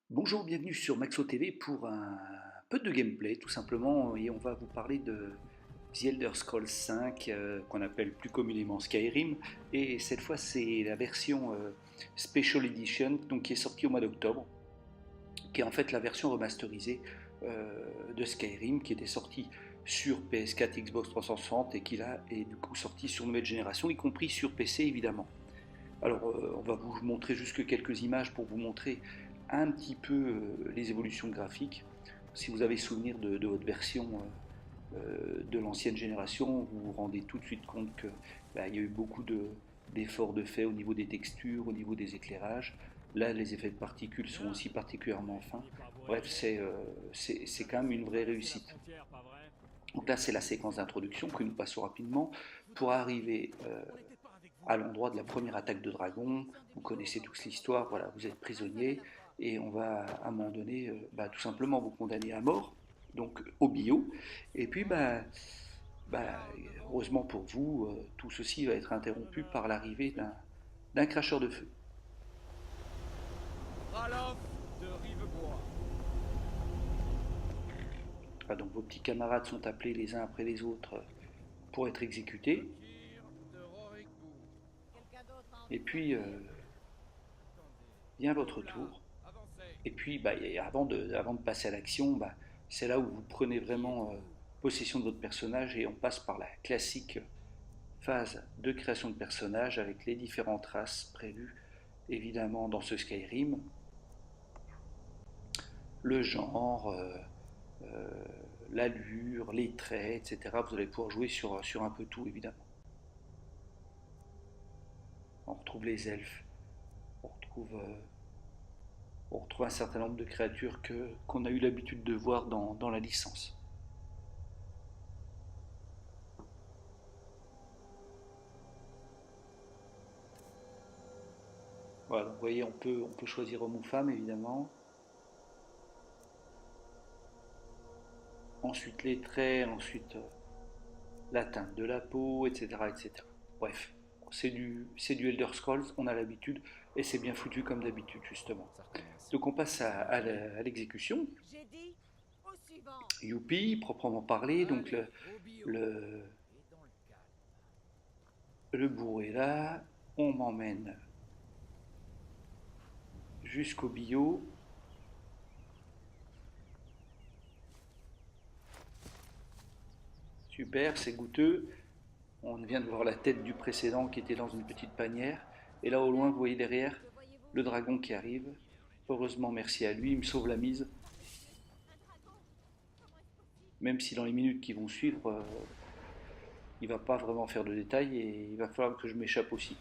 Bonjour, bienvenue sur Maxo TV pour un peu de gameplay tout simplement et on va vous parler de The Elder Scrolls 5 qu'on appelle plus communément Skyrim et cette fois c'est la version Special Edition donc qui est sortie au mois d'octobre qui est en fait la version remasterisée de Skyrim qui était sortie sur PS4, Xbox 360 et qui là est du coup sortie sur nouvelle génération y compris sur PC évidemment. Alors, on va vous montrer juste quelques images pour vous montrer un petit peu les évolutions graphiques. Si vous avez souvenir de votre version de l'ancienne génération, vous vous rendez tout de suite compte que il y a eu beaucoup d'efforts de fait au niveau des textures, au niveau des éclairages. Là, les effets de particules sont aussi particulièrement fins. Bref, c'est quand même une vraie réussite. Donc là, c'est la séquence d'introduction que nous passons rapidement pour arriver à l'endroit de la première attaque de dragon. Vous connaissez tous l'histoire, voilà, vous êtes prisonnier et on va à un moment donné tout simplement vous condamner à mort, donc au bio. Et puis bah, heureusement pour vous, tout ceci va être interrompu par l'arrivée d'un cracheur de feu. Ralof de Rivebois. Ah, donc vos petits camarades sont appelés les uns après les autres pour être exécutés. Bekir de Rorikbourg. Et puis vient votre Oula, tour. avancez. Et puis, avant de passer à l'action, c'est là où vous prenez Qui vraiment êtes-vous? possession de votre personnage et on passe par la classique phase de création de personnage avec les différentes races prévues évidemment dans ce Skyrim, le genre, euh, l'allure, les traits, etc. Vous allez pouvoir jouer sur un peu tout évidemment. On retrouve les elfes, on retrouve, on retrouve un certain nombre de créatures qu'on a eu l'habitude de voir dans la licence. Voilà, donc vous voyez, on peut choisir homme ou femme, évidemment. Ensuite, les traits, ensuite la teinte de la peau, etc. etc. Bref, c'est du Elder Scrolls, on a l'habitude, et c'est bien foutu comme d'habitude, justement. Certaines Donc on passe civilisations entières. à l'exécution. J'ai dit au suivant. Youpi, proprement parlé, donc Allez, au bio. le, Et dans le calme. le bourg est là, on m'emmène jusqu'au bio. Super, c'est goûteux. On vient de voir la tête du précédent qui était dans une petite panière. Et là au loin, vous voyez derrière Que voyez-vous? le dragon qui arrive. Heureusement, merci à lui, il me sauve la mise. Un dragon. Comment est-ce possible? Même si dans les minutes qui vont suivre, il va pas vraiment faire de détails et il va falloir que je m'échappe aussi.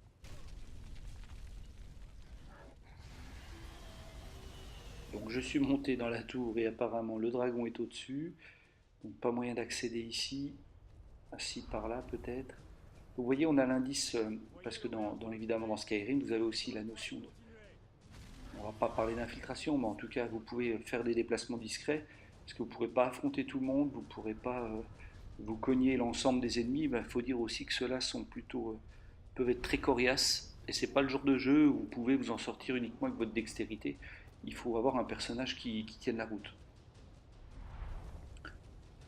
Nous devons juste déplacer quelques unités supplémentaires pour dégager le chemin. Donc je suis monté dans la tour et apparemment le dragon est au-dessus. Donc pas moyen d'accéder ici. Assis par là peut-être. Vous voyez, on a l'indice, parce que évidemment dans Skyrim, vous avez aussi la notion de... On va pas parler d'infiltration, mais en tout cas, vous pouvez faire des déplacements discrets, parce que vous ne pourrez pas affronter tout le monde, vous ne pourrez pas vous cogner l'ensemble des ennemis. Il faut dire aussi que ceux-là sont plutôt, peuvent être très coriaces, et c'est pas le genre de jeu où vous pouvez vous en sortir uniquement avec votre dextérité. Il faut avoir un personnage qui tienne la route.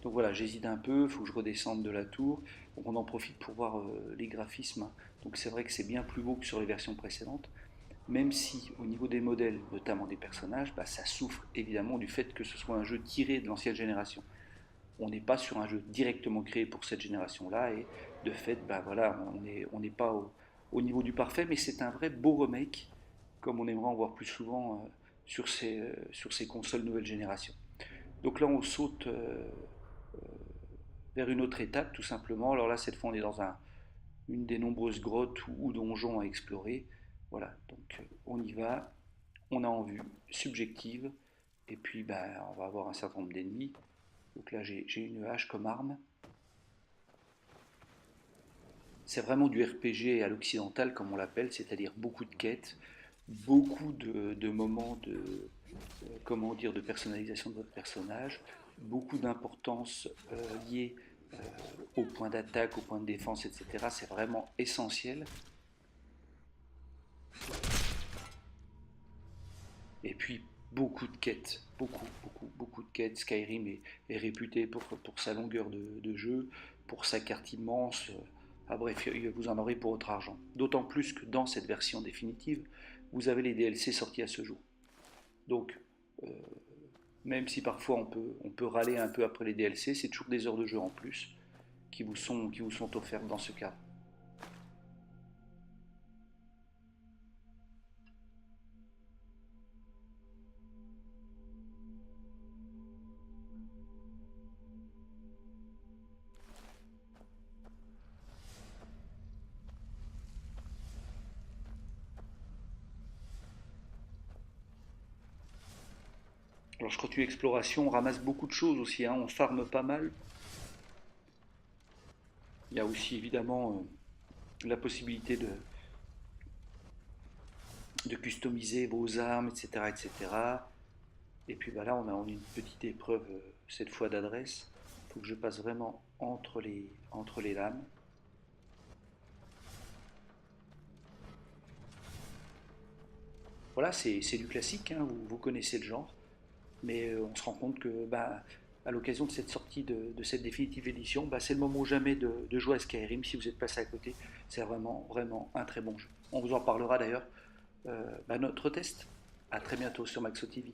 Donc voilà, j'hésite un peu, il faut que je redescende de la tour. Donc on en profite pour voir les graphismes. Donc c'est vrai que c'est bien plus beau que sur les versions précédentes, même si au niveau des modèles, notamment des personnages, ça souffre évidemment du fait que ce soit un jeu tiré de l'ancienne génération. On n'est pas sur un jeu directement créé pour cette génération-là, et de fait, voilà, on n'est pas au niveau du parfait, mais c'est un vrai beau remake, comme on aimerait en voir plus souvent sur ces consoles nouvelle génération. Donc là, on saute vers une autre étape, tout simplement. Alors là, cette fois, on est dans une des nombreuses grottes ou donjons à explorer. Voilà, donc on y va, on a en vue subjective Et puis on va avoir un certain nombre d'ennemis. Donc là j'ai une hache comme arme. C'est vraiment du RPG à l'occidental comme on l'appelle, c'est-à-dire beaucoup de quêtes, beaucoup de moments comment dire, de personnalisation de votre personnage, beaucoup d'importance liée au point d'attaque, au point de défense, etc. C'est vraiment essentiel. Et puis beaucoup de quêtes, beaucoup de quêtes. Skyrim est réputé pour sa longueur de jeu, pour sa carte immense. Ah bref, vous en aurez pour votre argent. D'autant plus que dans cette version définitive, vous avez les DLC sortis à ce jour. Donc, euh, même si parfois on peut râler un peu après les DLC, c'est toujours des heures de jeu en plus qui vous sont offertes dans ce cadre. Alors je continue l'exploration, on ramasse beaucoup de choses aussi, hein, on farme pas mal. Il y a aussi évidemment la possibilité de customiser vos armes, etc. etc. Et puis là, on a une petite épreuve, cette fois d'adresse. Il faut que je passe vraiment entre les lames. Voilà, c'est du classique, hein, vous connaissez le genre. Mais on se rend compte que à l'occasion de cette sortie de cette définitive édition, c'est le moment ou jamais de jouer à Skyrim si vous êtes passé à côté. C'est vraiment un très bon jeu. On vous en parlera d'ailleurs notre test. À très bientôt sur Maxo TV.